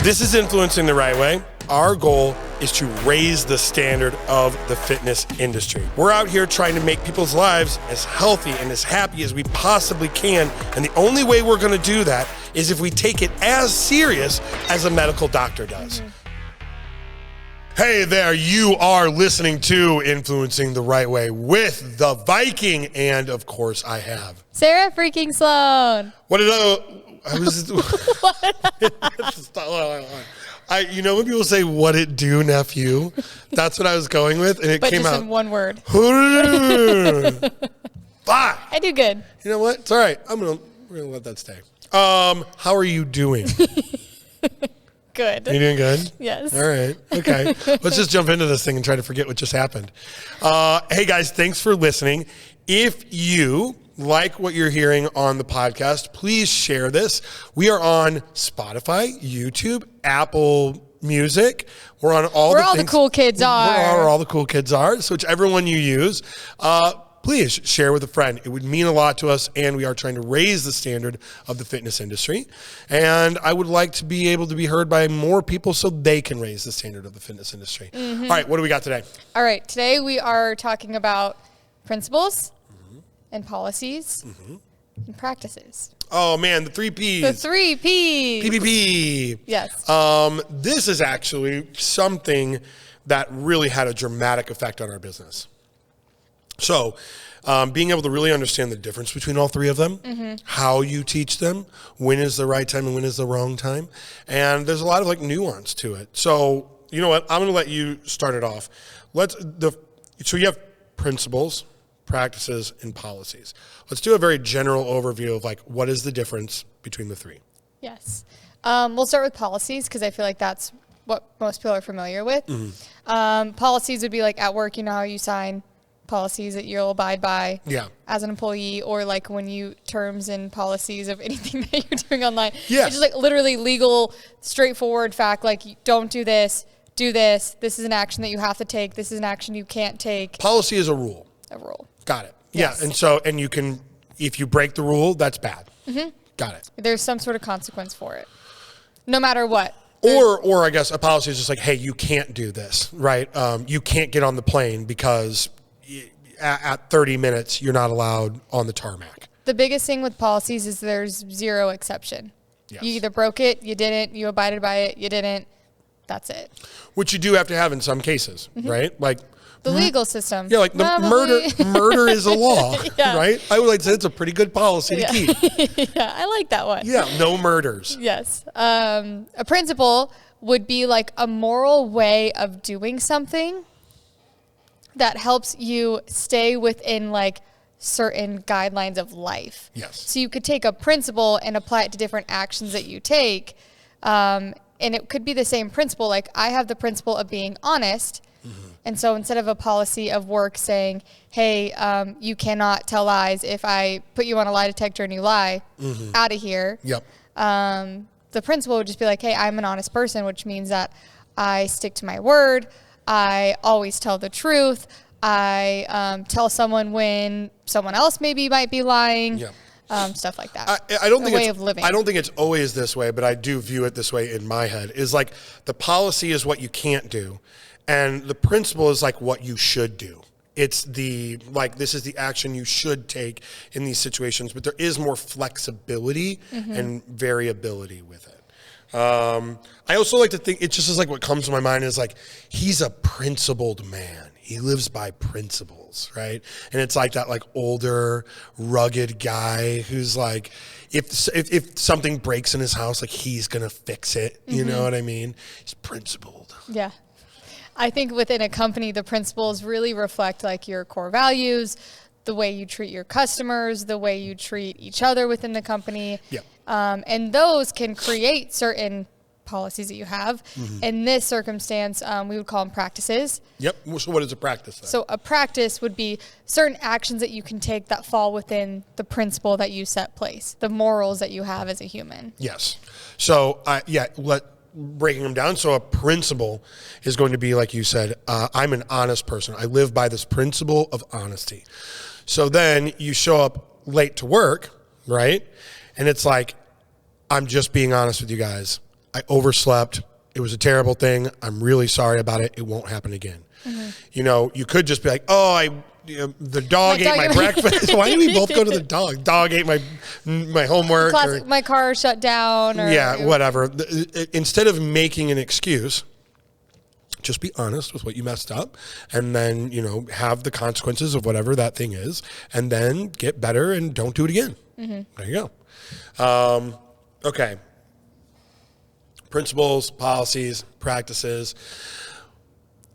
This is Influencing the Right Way. Our goal is to raise the standard of the fitness industry. We're out here trying to make people's lives as healthy and as happy as we possibly can. And the only way we're going to do that is if we take it as serious as a medical doctor does. Hey there, you are listening to Influencing the Right Way with the Viking. And of course, I have Sarah freaking Sloan. What did I was. You know when people say "what it do, nephew," that's what I was going with, and it but came just out in one word. Fuck. I do good. You know what? It's all right. We're gonna let that stay. How are you doing? Good. You doing good? Yes. All right. Okay. Let's just jump into this thing and try to forget what just happened. Hey guys, thanks for listening. If you like what you're hearing on the podcast, please share this. We are on Spotify, YouTube, Apple Music. We're on all the cool kids are. Where all the cool kids are. So whichever one you use, please share with a friend. It would mean a lot to us, and we are trying to raise the standard of the fitness industry. And I would like to be able to be heard by more people so they can raise the standard of the fitness industry. Mm-hmm. All right, what do we got today? All right, today we are talking about principles and policies and practices. Oh man, the 3 Ps. The 3 Ps. PPP. Yes. This is actually something that really had a dramatic effect on our business. So, being able to really understand the difference between all three of them, how you teach them, when is the right time and when is the wrong time, and there's a lot of like nuance to it. So, you know what? I'm going to let you start it off. So you have principles, practices, and policies. Let's do a very general overview of like what is the difference between the three. Yes. We'll start with policies because I feel like that's what most people are familiar with. Policies would be like at work, you know how you sign policies that you'll abide by as an employee, or like when you terms and policies of anything that you're doing online. Yeah. It's just like literally legal, straightforward fact, like don't do this, do this. This is an action that you have to take. This is an action you can't take. Policy is a rule. A rule. Got it. Yes. Yeah. And you can, if you break the rule, that's bad. Got it. There's some sort of consequence for it, no matter what. Or I guess a policy is just like, hey, you can't do this, right? You can't get on the plane because at 30 minutes, you're not allowed on the tarmac. The biggest thing with policies is there's zero exception. Yes. You either broke it, you didn't, you abided by it, you didn't. That's it. Which you do have to have in some cases, right? Like the legal system. Yeah, like the murder is a law, right? I would like to say it's a pretty good policy to keep. Yeah, I like that one. Yeah, no murders. Yes. A principle would be like a moral way of doing something that helps you stay within like certain guidelines of life. Yes. So you could take a principle and apply it to different actions that you take. And it could be the same principle. Like I have the principle of being honest. And so instead of a policy of work saying, hey, you cannot tell lies. If I put you on a lie detector and you lie, out of here. Yep. The principle would just be like, hey, I'm an honest person, which means that I stick to my word. I always tell the truth. I tell someone when someone else maybe might be lying. Yep. Stuff like that. I don't think way of living. I don't think it's always this way, but I do view it this way in my head. Is like the policy is what you can't do, and the principle is like what you should do. It's the like this is the action you should take in these situations, but there is more flexibility and variability with it. I also like to think it just is like what comes to my mind is like he's a principled man. He lives by principles, right? And it's like that like older, rugged guy who's like, if something breaks in his house, like he's gonna fix it. You know what I mean? He's principled. Yeah. I think within a company, the principles really reflect like your core values, the way you treat your customers, the way you treat each other within the company. Yeah. And those can create certain policies that you have. In this circumstance, we would call them practices. Yep. So what is a practice then? So a practice would be certain actions that you can take that fall within the principle that you set place, the morals that you have as a human. Yes. So breaking them down. So a principle is going to be, like you said, I'm an honest person. I live by this principle of honesty. So then you show up late to work, right? And it's like, I'm just being honest with you guys. I overslept. It was a terrible thing. I'm really sorry about it. It won't happen again. You know, you could just be like, oh, the dog ate my breakfast. Why did we both go to the dog? Dog ate my homework. My car shut down. Or, yeah, whatever. Instead of making an excuse, just be honest with what you messed up, and then, you know, have the consequences of whatever that thing is, and then get better and don't do it again. There you go. Okay. Principles, policies, practices.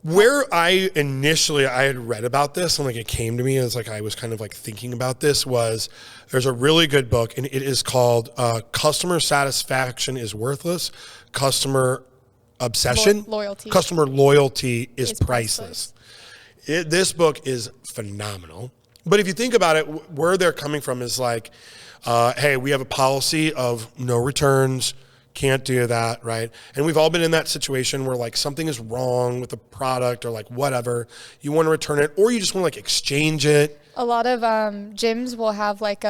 Where I had read about this, and like it came to me as like I was kind of like thinking about this, was there's a really good book, and it is called Customer Satisfaction is Worthless, Customer Obsession, Customer Loyalty is Priceless. This book is phenomenal. But if you think about it, where they're coming from is like, hey, we have a policy of no returns. Can't do that, right? And we've all been in that situation where like something is wrong with the product or like whatever. You want to return it, or you just want to like exchange it. A lot of gyms will have like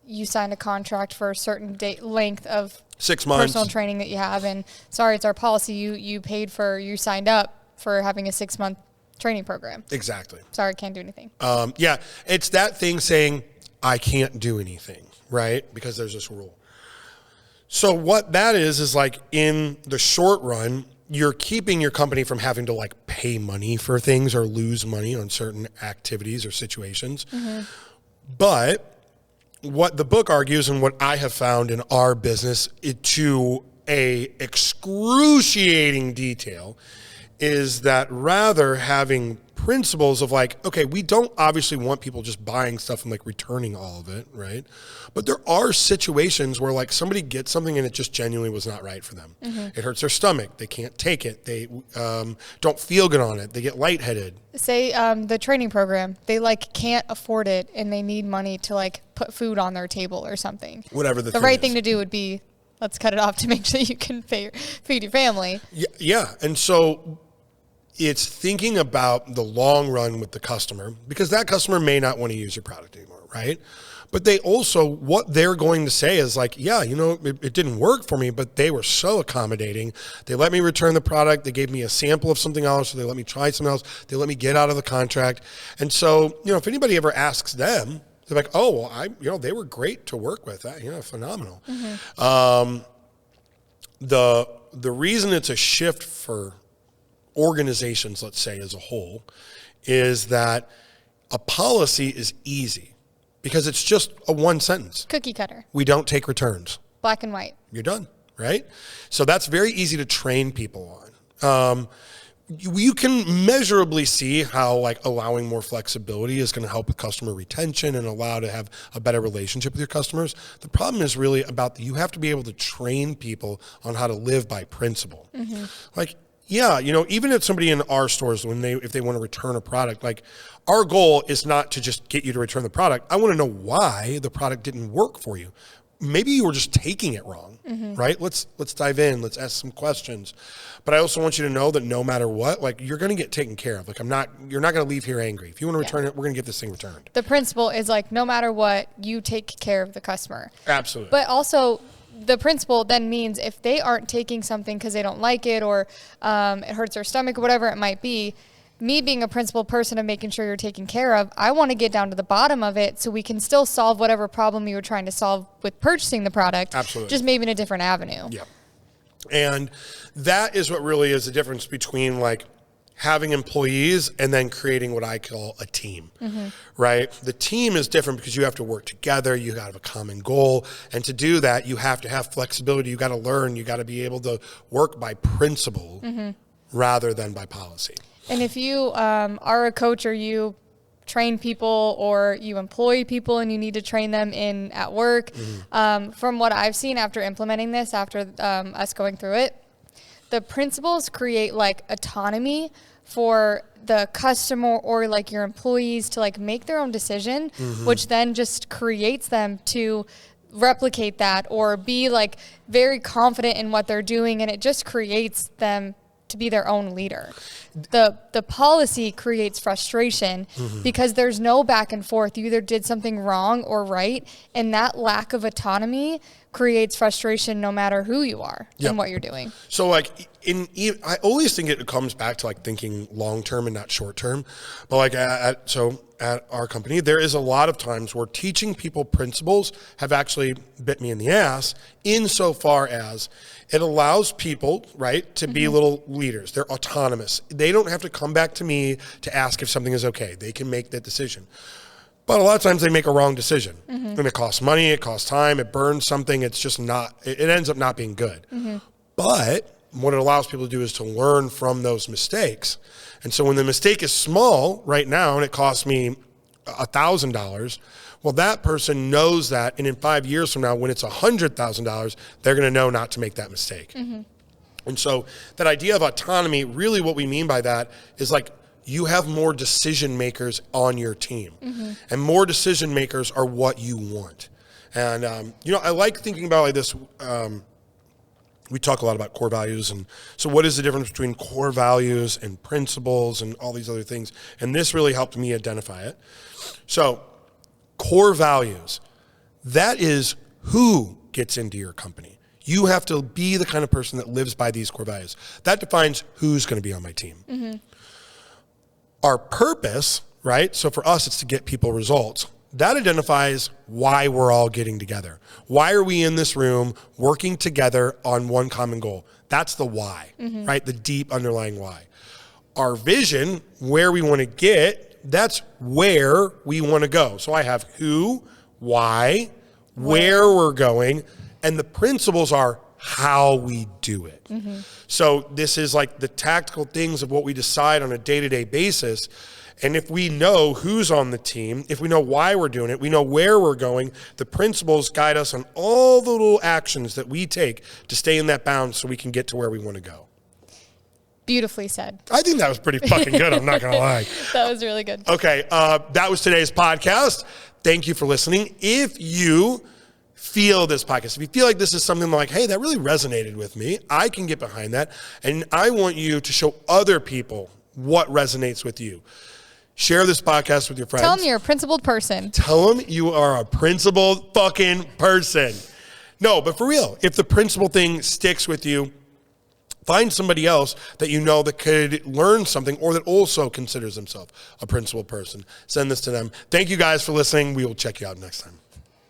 you sign a contract for a certain length of 6 months personal training that you have, and sorry, it's our policy. You signed up for having a 6-month training program. Exactly. Sorry, can't do anything. Yeah, it's that thing saying I can't do anything, right? Because there's this rule. So what that is like in the short run, you're keeping your company from having to like pay money for things or lose money on certain activities or situations. But what the book argues, and what I have found in our business to a excruciating detail, is that rather having principles of like, okay, we don't obviously want people just buying stuff and like returning all of it, right? But there are situations where like somebody gets something and it just genuinely was not right for them. It hurts their stomach. They can't take it. They don't feel good on it. They get lightheaded. Say the training program, they like can't afford it and they need money to like put food on their table or something. Whatever the right thing to do would be, let's cut it off to make sure you can feed your family. Yeah. And so it's thinking about the long run with the customer, because that customer may not want to use your product anymore, right? But they also, what they're going to say is like, yeah, you know, it didn't work for me, but they were so accommodating. They let me return the product. They gave me a sample of something else, so they let me try something else. They let me get out of the contract. And so, you know, if anybody ever asks them, they're like, oh, well, they were great to work with. Phenomenal. The reason it's a shift for organizations, let's say as a whole, is that a policy is easy because it's just a one sentence. Cookie cutter. We don't take returns. Black and white. You're done, right? So that's very easy to train people on. You can measurably see how like allowing more flexibility is going to help with customer retention and allow to have a better relationship with your customers. The problem is really about you have to be able to train people on how to live by principle. Like, yeah, you know, even if somebody in our stores, if they want to return a product, like our goal is not to just get you to return the product. I want to know why the product didn't work for you. Maybe you were just taking it wrong, right? Let's dive in. Let's ask some questions. But I also want you to know that no matter what, like you're going to get taken care of. Like you're not going to leave here angry. If you want to return it, we're going to get this thing returned. The principle is like, no matter what, you take care of the customer. Absolutely. But also, the principle then means if they aren't taking something because they don't like it or it hurts their stomach or whatever it might be, me being a principal person of making sure you're taken care of, I want to get down to the bottom of it so we can still solve whatever problem you were trying to solve with purchasing the product. Absolutely. Just maybe in a different avenue. Yeah. And that is what really is the difference between like having employees and then creating what I call a team, right? The team is different because you have to work together. You have a common goal. And to do that, you have to have flexibility. You got to learn. You got to be able to work by principle rather than by policy. And if you are a coach or you train people or you employ people and you need to train them at work, from what I've seen after implementing this, after us going through it, the principles create like autonomy for the customer or like your employees to like make their own decision, which then just creates them to replicate that or be like very confident in what they're doing. And it just creates them to be their own leader. The policy creates frustration because there's no back and forth. You either did something wrong or right, and that lack of autonomy creates frustration no matter who you are and what you're doing. So like I always think it comes back to like thinking long term and not short term. But like at our company, there is a lot of times where teaching people principles have actually bit me in the ass insofar as it allows people, right, to be little leaders. They're autonomous. They don't have to come back to me to ask if something is okay. They can make that decision. But a lot of times they make a wrong decision. And it costs money, it costs time, it burns something. It's just not, it ends up not being good. But what it allows people to do is to learn from those mistakes. And so when the mistake is small right now and it costs me $1,000, well, that person knows that. And in 5 years from now, when it's $100,000, they're going to know not to make that mistake. And so that idea of autonomy, really what we mean by that is like, you have more decision makers on your team, and more decision makers are what you want. And, I like thinking about like this. We talk a lot about core values. And so what is the difference between core values and principles and all these other things? And this really helped me identify it. So core values, that is who gets into your company. You have to be the kind of person that lives by these core values. That defines who's going to be on my team. Our purpose, right? So for us, it's to get people results. That identifies why we're all getting together. Why are we in this room working together on one common goal? That's the why, right? The deep underlying why. Our vision, where we want to get, that's where we want to go. So I have who, why, where we're going, and the principles are how we do it. So this is like the tactical things of what we decide on a day-to-day basis. And if we know who's on the team, if we know why we're doing it, we know where we're going, the principles guide us on all the little actions that we take to stay in that bound so we can get to where we want to go. Beautifully said. I think that was pretty fucking good. I'm not going to lie. That was really good. Okay. That was today's podcast. Thank you for listening. If you feel this podcast, if you feel like this is something like, hey, that really resonated with me, I can get behind that. And I want you to show other people what resonates with you. Share this podcast with your friends. Tell them you're a principled person. Tell them you are a principled fucking person. No, but for real, if the principle thing sticks with you, find somebody else that you know that could learn something or that also considers himself a principled person. Send this to them. Thank you guys for listening. We will check you out next time.